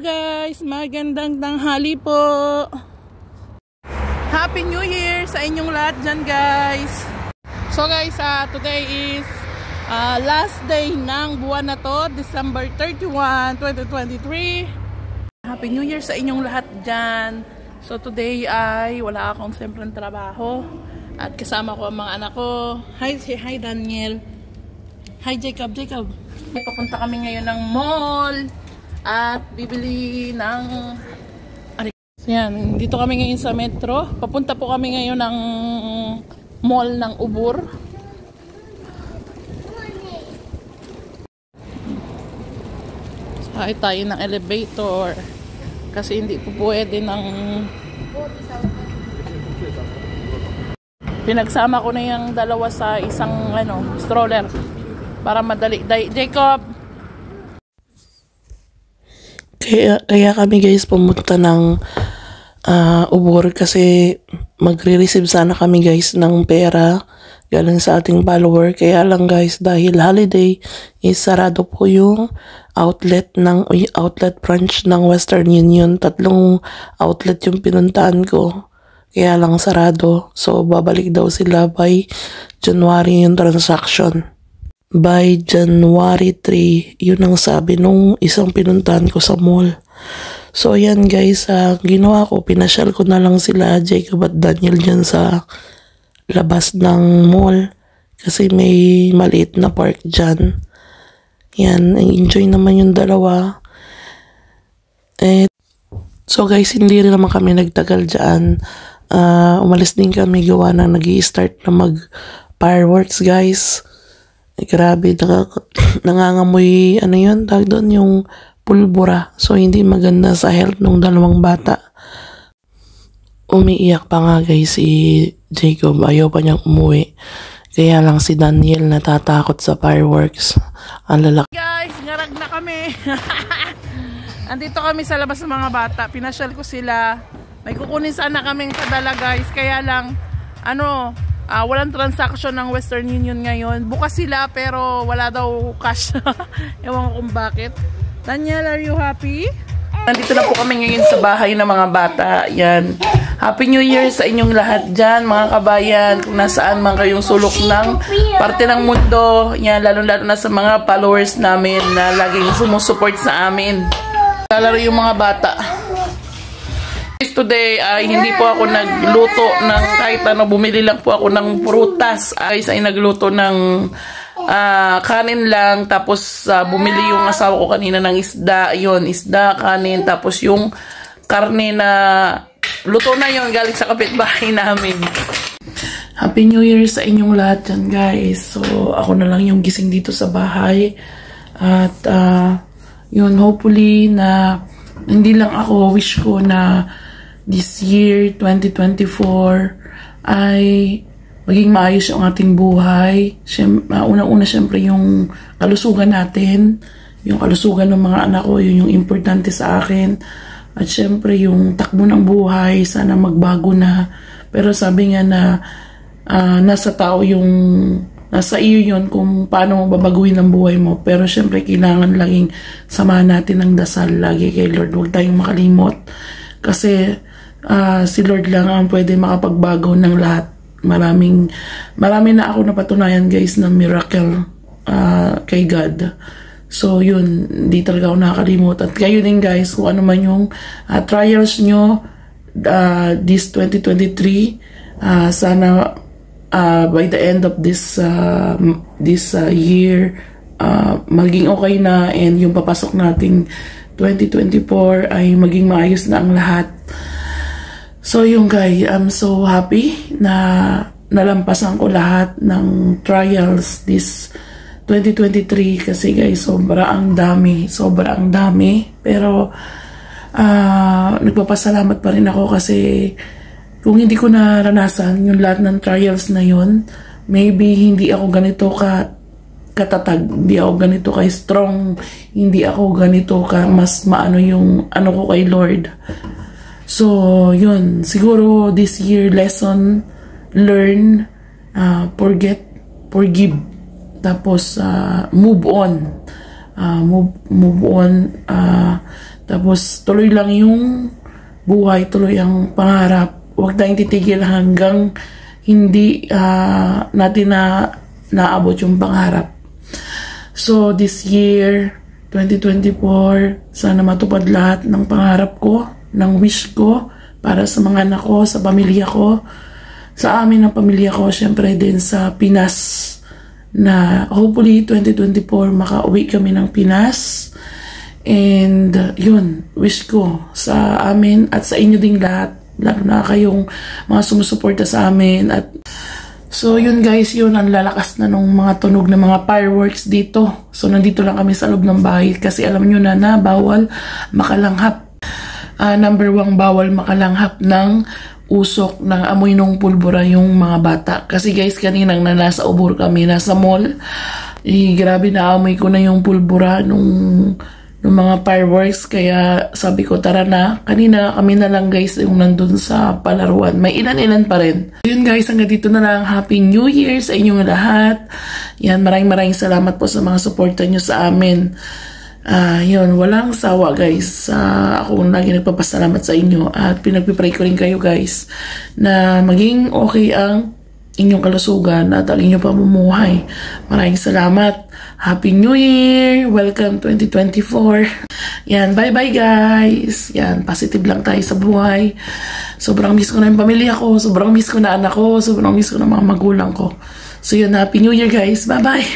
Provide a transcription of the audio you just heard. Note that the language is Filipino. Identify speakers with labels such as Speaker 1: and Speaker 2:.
Speaker 1: guys, magandang tanghali po. Happy New Year sa inyong lahat dyan guys. So guys, today is last day ng buwan na to, December 31, 2023. Happy New Year sa inyong lahat dyan. So today ay wala akong simpleng trabaho at kasama ko ang mga anak ko. Hi Daniel. Hi Jacob. Papunta kami ngayon ng mall at bibili ng yan, dito kami ngayon sa metro. Papunta po kami ngayon ng mall ng Ubur. Sakay tayo ng elevator kasi hindi po pwede ng pinagsama ko na yung dalawa sa isang stroller para madali. Jacob,
Speaker 2: Kaya kami guys pumunta ng Ubur kasi magre-receive sana kami guys ng pera galing sa ating follower. Kaya lang guys, dahil holiday is sarado po yung outlet branch ng Western Union. 3 outlet yung pinuntahan ko. Kaya lang sarado. So babalik daw sila by January yung transaction. By January 3, yun ang sabi nung isang pinuntahan ko sa mall. So yan guys, ginawa ko, pinasyal ko na lang sila Jacob at Daniel dyan sa labas ng mall. Kasi may maliit na park dyan. Yan, enjoy naman yung dalawa. So guys, hindi rin naman kami nagtagal dyan. Umalis din kami gawa na nag-i-start na mag-fireworks guys. Grabe, nangangamoy, tawag doon, yung pulbura. So, hindi maganda sa health ng dalawang bata. Umiiyak pa nga guys si Jacob. Ayaw pa niyang umuwi. Kaya lang si Daniel natatakot sa fireworks. Ang lalaki.
Speaker 1: Guys, ngarag na kami. Andito kami sa labas ng mga bata. Pinasyal ko sila. May kukunin sana kaming padala guys. Kaya lang, walang transaction ng Western Union ngayon. Bukas sila pero wala daw cash. Ewan ko kung bakit. Daniel, are you happy? Nandito na po kami ngayon sa bahay ng mga bata. Yan. Happy New Year sa inyong lahat dyan, mga kabayan. Kung nasaan man kayong sulok ng parte ng mundo. Yan, lalo-lalo na sa mga followers namin na laging sumusuport sa amin. Lalaro yung mga bata. Today ay hindi po ako nagluto ng kahit bumili lang po ako ng prutas. Ay nagluto ng kanin lang, tapos bumili yung asawa ko kanina ng isda, isda, kanin, tapos yung karne na luto na yon galing sa kapitbahay namin. Happy New Year sa inyong lahat dyan guys. So ako na lang yung gising dito sa bahay at hopefully na hindi lang ako, wish ko na this year, 2024, ay maging maayos yung ating buhay. Unang-una, syempre, yung kalusugan natin, yung kalusugan ng mga anak ko, yun yung importante sa akin. At syempre, yung takbo ng buhay, sana magbago na. Pero sabi nga na, nasa iyo yun kung paano mo babaguhin ang buhay mo. Pero syempre, kailangan laging samahan natin ng dasal lagi kay Lord. Huwag tayong makalimot. Kasi, si Lord lang ang pwede makapagbago ng lahat. Marami na ako napatunayan guys na miracle kay God. So yun, hindi talaga ako nakakalimot. At kayo din guys, kung ano man yung trials nyo this 2023, sana by the end of this year, maging okay na, and yung papasok nating 2024 ay maging maayos na ang lahat. So yung guys, I'm so happy na nalampasan ko lahat ng trials this 2023 kasi guys, sobra ang dami. Pero nagpapasalamat pa rin ako kasi kung hindi ko naranasan yung lahat ng trials na yun, maybe hindi ako ganito katatag, hindi ako ganito strong, hindi ako ganito mas maano yung ko kay Lord. So, yun. Siguro this year, lesson, learn, forgive, tapos move on. move on, tapos tuloy lang yung buhay, tuloy ang pangarap. Huwag tayong titigil hanggang hindi natin naabot yung pangarap. So this year 2024, sana matupad lahat ng pangarap ko, ng wish ko para sa mga anak ko, sa pamilya ko, sa amin ng pamilya ko, syempre din sa Pinas, na hopefully 2024 makauwi kami ng Pinas. And yun, wish ko sa amin at sa inyo ding lahat, lalo na kayong mga sumusuporta sa amin. At so yun guys, yun ang lalakas na nung mga tunog ng mga fireworks dito. So nandito lang kami sa loob ng bahay kasi alam nyo na bawal makalanghap. Number 1, bawal makalanghap ng usok ng amoy ng pulbura yung mga bata. Kasi guys, kaninang nasa Ubur kami, nasa mall, grabe na amoy ko na yung pulbura nung mga fireworks. Kaya sabi ko, tara na. Kanina kami na lang guys yung nandun sa palaruan. May ilan-ilan pa rin. Yun guys, hanggang dito na lang. Happy New Year sa inyong lahat. Yan, maraming salamat po sa mga suporta nyo sa amin. Yun, walang sawa guys. Ako lagi nagpapasalamat sa inyo at pinagpipray ko rin kayo guys na maging okay ang inyong kalusugan at ang inyong pamumuhay. Maraming salamat. Happy New Year! Welcome 2024. Yan, bye-bye guys. Yan, positive lang tayo sa buhay. Sobrang miss ko na yung pamilya ko. Sobrang miss ko na anak ko. Sobrang miss ko na mga magulang ko. So yun, Happy New Year guys. Bye-bye!